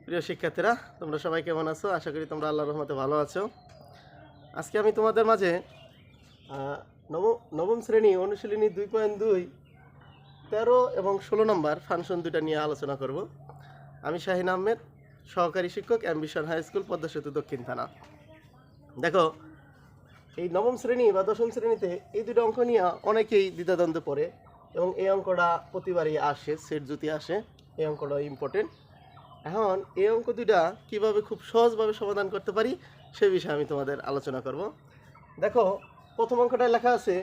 প্রিয় শিক্ষার্থীরা, তোমরা সবাই কেমন আছো? আশা করি তোমরা আল্লাহর রহমতে ভালো আছো। আজকে আমি তোমাদের মাঝে নবম শ্রেণী অনুশীলনী 2.2 13 এবং 16 নম্বর ফাংশন দুটা নিয়ে আলোচনা করব। আমি শাহিন আহমেদ, সহকারী শিক্ষক, অ্যাম্বিশন হাই স্কুল, পদ্মা সেতু, দক্ষিণ থানা। দেখো, এই নবম শ্রেণী বা দশম শ্রেণীতে এই দুটো অঙ্ক নিয়ে অনেকেই দ্বিধাদ্বন্দ্বে পড়ে এবং এই অঙ্কটা প্রতিবারই আসে, সেট জুতি আসে। এই অঙ্কটা ইম্পর্টেন্ট। এখন এই অঙ্ক দুটা কীভাবে খুব সহজভাবে সমাধান করতে পারি সে বিষয়ে আমি তোমাদের আলোচনা করব। দেখো, প্রথম অঙ্কটায় লেখা আছে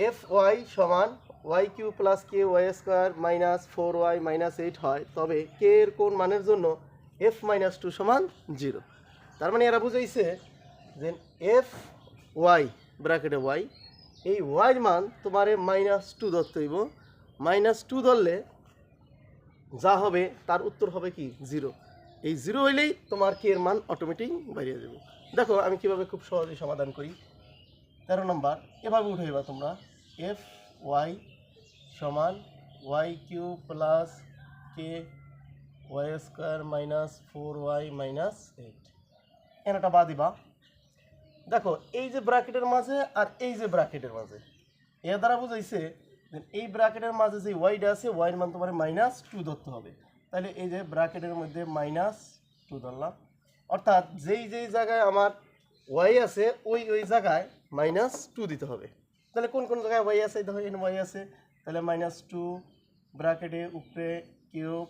এফ ওয়াই সমান y q plus k y square minus 4y minus 8 হয়, তবে কে এর কোন মানের জন্য এফ মাইনাস 2 সমান 0। তার মানে এরা বুঝাইছে যে এফ ওয়াই ব্র্যাকেটে ওয়াই, এই ওয়াইয়ের মান তোমার -2 ধরতে হইব। -2 ধরলে যা হবে তার উত্তর হবে কি 0। এই 0 হইলেই তোমার কে এর মান অটোমেটিক বেরিয়ে যাবে। দেখো আমি কিভাবে খুব সহজে সমাধান করি। 13 নম্বর এভাবে উঠাইবা তোমরা, এফ ওয়াই সমান y q plus k y square minus 4y minus 8, এনাটা বাদ দিবা। দেখো এই যে ব্র্যাকেটের মাঝে আর এই যে ব্র্যাকেটের মাঝে, এর দ্বারা বুঝাইছে এই ব্র্যাকেটের মাঝে যে ওয়াইটা আছে ওয়াইয়ের মান তোমার -2 ধরতে হবে। তাহলে এই যে ব্র্যাকেটের মধ্যে -2 ধরলাম, অর্থাৎ যেই জায়গায় আমার ওয়াই আছে ওই জায়গায় -2 দিতে হবে। তাহলে কোন কোন জায়গায় ওয়াই আছে? দেখো এখানে ওয়াই আছে, তাহলে -2 ব্র্যাকেটে উপরে কিউব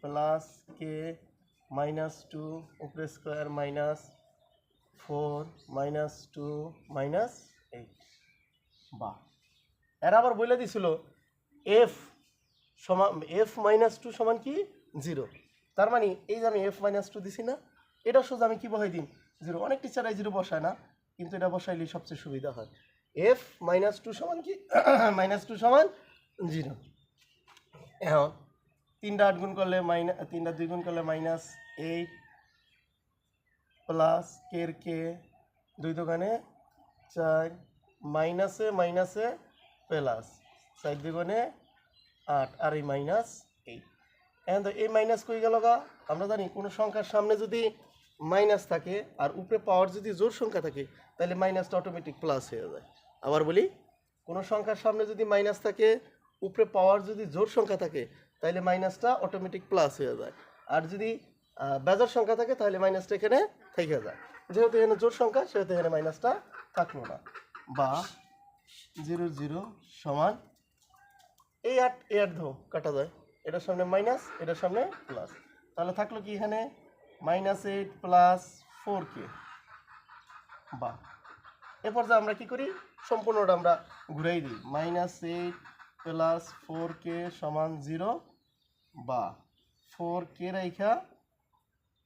প্লাস কে -2 উপরে স্কোয়ার মাইনাস 4 -2 -8। বা এরা আবার বলে দিছিল এফ সমান f-2 সমান কি 0। তার মানে এই যে আমি f-2 দিছি না, এটা সোজা আমি কি বসাই দিন 0। অনেক টিচারাই 0 বসায় না, কিন্তু এটা বসাইলেই সবচেয়ে সুবিধা হয়। f-2 সমান কি -2 সমান 0। এখন 3 8 গুণ করলে 3 2 গুণ করলে -8 প্লাস কের কে 2 দোকানে 4 মাইনাসে মাইনাসে প্লাস 4 দুগুণে 8 আর এই -8। এখন তো এই মাইনাস কই গেল গা? আমরা জানি কোনো সংখ্যার সামনে যদি মাইনাস থাকে আর উপরে পাওয়ার যদি জোর সংখ্যা থাকে তাহলে মাইনাসটা অটোমেটিক প্লাস হয়ে যায়। আবার বলি, কোনো সংখ্যার সামনে যদি মাইনাস থাকে, উপরে পাওয়ার যদি জোর সংখ্যা থাকে তাহলে মাইনাসটা অটোমেটিক প্লাস হয়ে যায়। আর যদি বেজোড় সংখ্যা থাকে তাহলে মাইনাসটা এখানে থেকে যায়। যেহেতু এখানে জোর সংখ্যা সেহেতু এখানে মাইনাসটা থাকলো না। বা 0 0 সমান এই 8 ধো কাটা যায়, এটার সামনে মাইনাস এটার সামনে প্লাস, তাহলে থাকলো কি এখানে -8 প্লাস 4k। বা এরপর যে আমরা কি করি, সম্পূর্ণটা আমরা ঘুরাই দিই, -8 প্লাস 4k সমান 0। বা 4k রেখা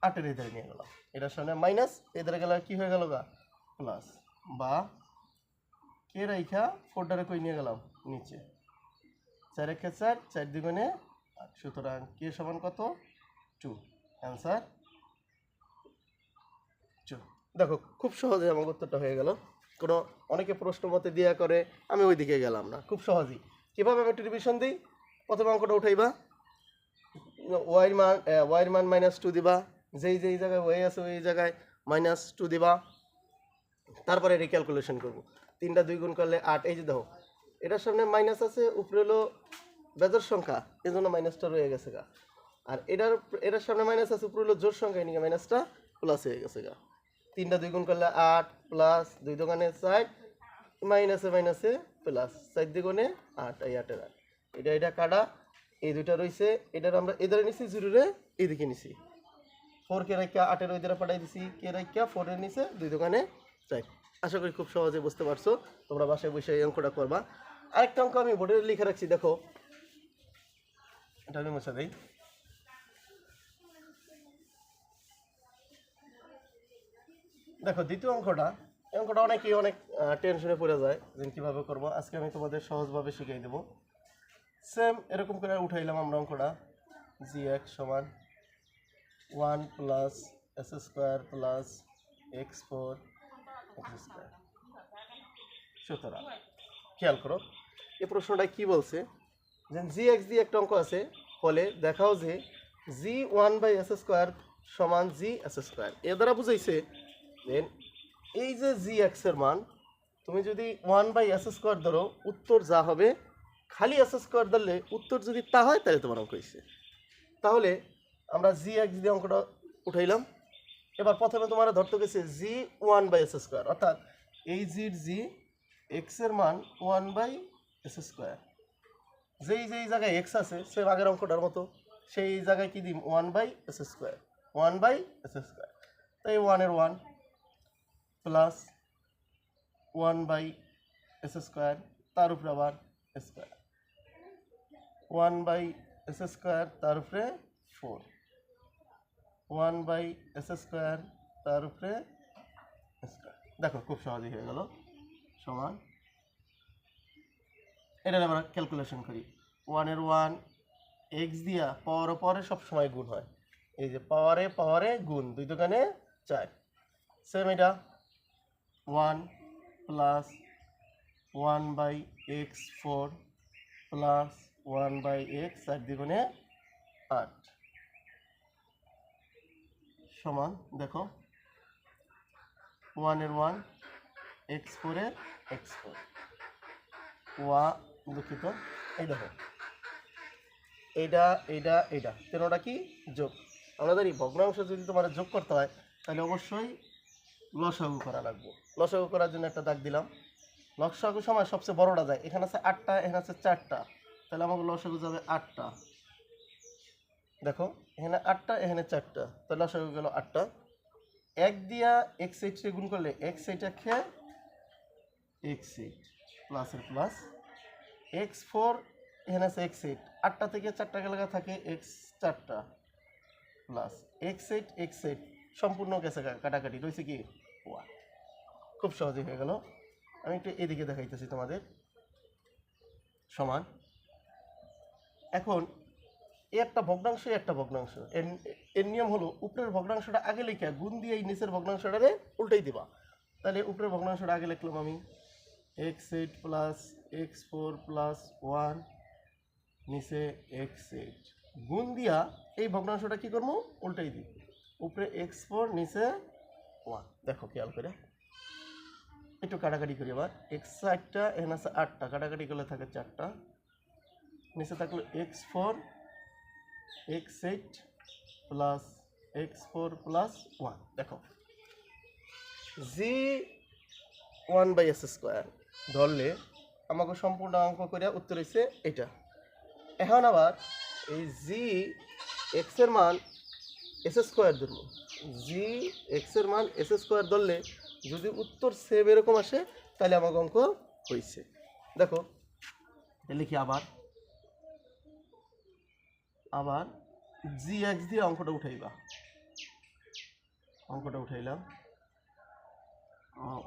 8-এর এধারে নিয়ে গেলাম, এটার সামনে মাইনাস এধারে গেলে কি হয়ে গেল গা প্লাস। বা কে রেখা 4টারে কই নিয়ে গেলাম নিচে, 4 1 4 4 দুগুণে 8, সুতরাং কে সমান কত 2। অ্যান্সার 2। দেখো খুব সহজে আমার উত্তরটা হয়ে গেল। কোনো অনেকে প্রশ্ন মতে দিয়া করে, আমি ওই দিকে গেলাম না, খুব সহজেই। কীভাবে আমি একটু রিভিশন দিই। প্রথম অঙ্কটা উঠাইবা, ওয়াইয়ের মান -2 দিবা, যেই জায়গায় ওয়াই আছে ওই জায়গায় -2 দিবা। তারপরে এটা ক্যালকুলেশন করবো, 3 2 গুণ করলে 8। এই যে দেখো এটার সামনে মাইনাস আছে, উপরে হলো বেজোড় সংখ্যা, এই জন্য মাইনাসটা রয়ে গেছে গা। আর এটার সামনে মাইনাস আছে, উপরে হলো জোড় সংখ্যা, এদিকে মাইনাসটা প্লাস হয়ে গেছে গা। 3 2 গুণ করলে 8 প্লাস 2 দোকানে 4 মাইনাসে মাইনাসে প্লাস 4 দুগুণে 8, এই 8-এর 8 এটা কাটা, এই দুইটা রয়েছে, এটার আমরা এধারে নিছি 0-রে এইদিকে নিছি, 4 কে রাখা 8-এর ওই ধারে পাঠাই দিছি, কে রাখা 4-এর নিচে 2 দোকানে 4। আশা করি খুব সহজে বুঝতে পারছো। তোমরা বাসায় বসে এই অঙ্কটা করবা। আরেকটা অঙ্ক আমি বোর্ডে লিখে রাখছি, দেখো এটা আমি মুছে দেই। দেখো দ্বিতীয় অঙ্কটা, এই অঙ্কটা অনেকেই অনেক টেনশনে পড়ে যায় যে কীভাবে করবো। আজকে আমি তোমাদের সহজভাবে শিখিয়ে দেবো। সেম এরকম করে উঠাইলাম আমরা অঙ্কটা, g(x) সমান 1 plus s square plus x4 x square. সুতরাং খেয়াল করো এই প্রশ্নটা কি বলছে, যে g(x) দিয়ে একটা অঙ্ক আছে, ফলে দেখাও যে জি ওয়ান বাই এস স্কোয়ার সমান জি এস স্কোয়ার। এ দ্বারা বুঝাইছে দেন এই যে জি এক্সের মান তুমি যদি ওয়ান বাই এস স্কোয়ার ধরো, উত্তর যা হবে, খালি এস স্কোয়ার ধরলে উত্তর যদি তা হয় তাহলে তোমার অঙ্ক হয়েছে। তাহলে আমরা জি এক্স দিয়ে অঙ্কটা উঠাইলাম। এবার প্রথমে তোমার ধরতে গেছে জি ওয়ান বাই এস স্কোয়ার, অর্থাৎ এই জির জি এক্সের মান ওয়ান বাই এস স্কোয়ার। যেই যেই জায়গায় এক্স আছে সে আগের অঙ্কটার মতো সেই জায়গায় কি দিই one by S square, one by S square. তাই ওয়ানের one plus one by S square, তার উপরে আবার square, one by S square তার উপরে four, one by S square তার উপরে স্কোয়ার। দেখো খুব সহজেই হয়ে গেল সমান। এটা আমরা ক্যালকুলেশন করি। ওয়ানের ওয়ান এক্স দিয়া পাওয়ারে পাওয়ারে সবসময় গুণ হয়, এই যে পাওয়ারে পাওয়ারে গুণ, দুই দোকানে চার। সেম এটা one plus one by x four plus one by x চার দ্বিগুণে আট সমান, দেখো ওয়ানের ওয়ান এক্স ফোরের এক্স ফোর ওয়া, দুঃখিত, এই দেখো এইটা এইটা এইটা তেরোটা কি যোগ। আমরা জানি ভগ্নাংশ যদি তোমার যোগ করতে হয় তাহলে অবশ্যই লসাগু করা লাগবে। লসাগু করার জন্য একটা দাগ দিলাম। লসাগু সময় সবচেয়ে বড়টা যায়, এখানে আছে আটটা, এখানে আছে চারটা, তাহলে আমাকে লসাগু যাবে আটটা। দেখো এখানে আটটা, এখানে চারটা, তাহলে লসাগু গেল আটটা। এক দিয়া এক্স এইটে গুণ করলে এক্স এইট একে এক্স এইট প্লাসের প্লাস, এক্স ফোর এখানে আছে এক্স এইট, আটটা থেকে চারটা গেলে থাকে এক্স চারটা প্লাস এক্স এইট সম্পূর্ণ গেছে কাটাকাটি, রয়েছে কি ওয়ান। খুব সহজেই হয়ে গেল। আমি একটু এদিকে দেখাইতেছি তোমাদের সমান। এখন একটা ভগ্নাংশ একটা ভগ্নাংশ, এর নিয়ম হলো উপরের ভগ্নাংশটা আগে লিখে গুণ দিয়ে এই নিচের ভগ্নাংশটারে উল্টাই দিবা। তাহলে উপরের ভগ্নাংশটা আগে লিখলাম আমি x eight plus x four plus one, নিচে এক্স এইট, গুণ দিয়া এই ভগ্নাংশটা কী করবো উল্টাই দিই, উপরে এক্স ফোর নিচে ওয়ান। দেখো খেয়াল করে একটু কাটাকাটি করি। আবার এক্স চারটা, এখানে আছে আটটা, কাটাকাটি করলে থাকে চারটা, নিচে থাকলো x four x eight plus x four plus one. দেখো জি ওয়ান বাই এস স্কোয়ার ধরলে আমাকে সম্পূর্ণ অঙ্ক করে উত্তর হয়েছে এটা। এখন আবার এই জি এক্সের মান এস স্কোয়ার ধরবো, জি এক্সের মান এস স্কোয়ার ধরলে যদি উত্তর সেম এরকম আসে তাহলে আমাকে অঙ্ক হয়েছে। দেখো লিখি আবার আবার জি এক্স দিয়ে অঙ্কটা উঠাইবা, অঙ্কটা উঠাইলাম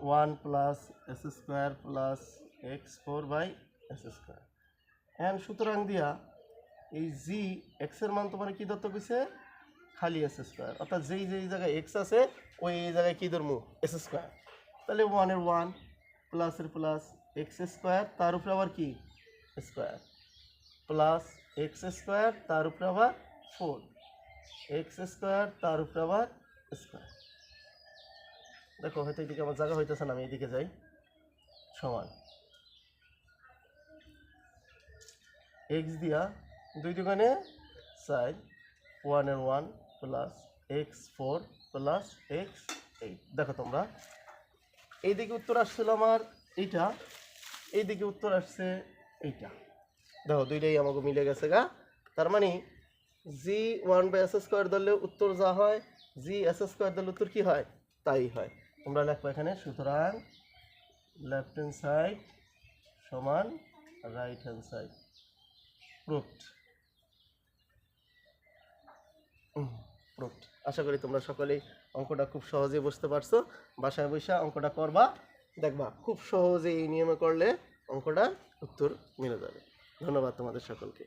one plus s square plus x four by S square. এখন সুতরাং দিয়া এই জি এক্সের মান তোমার কী ধরতে গেছে খালি এস স্কোয়ার, অর্থাৎ যেই যেই জায়গায় এক্স আছে ওই এই জায়গায় কী ধরবো এস স্কোয়ার। তাহলে ওয়ানের ওয়ান প্লাসের প্লাস এক্স স্কোয়ার তার উপরে আবার কি স্কোয়ার প্লাস এক্স স্কোয়ার তার উপরে আবার ফোর এক্স স্কোয়ার তার উপরে আবার স্কোয়ার। দেখো হয়তো এদিকে আমার জায়গা হইতেছে না, আমি এদিকে যাই সমান এক্স দিয়া দুই দোকানে চার, ওয়ানের one plus x four plus x eight. দেখো তোমরা এইদিকে উত্তর আসছিল আমার এইটা, এইদিকে উত্তর আসছে এইটা। দেখো দুইটাই আমাকে মিলে গেছে গা। তার মানে জি ওয়ান বাই এস স্কোয়ার ধরলে উত্তর যা হয়, জি এস স্কোয়ার ধরলে উত্তর কী হয় তাই হয়। তোমরা লেখো এখানে সুতরাং লেফট হ্যান্ড সাইড সমান রাইট হ্যান্ড সাইড প্রুফড। আশা করি তোমরা সকলেই অঙ্কটা খুব সহজেই বুঝতে পারছো। বাসায় বসে অঙ্কটা করবা, দেখবা খুব সহজে এই নিয়মে করলে অঙ্কটা উত্তর মিলে যাবে। ধন্যবাদ তোমাদের সকলকে।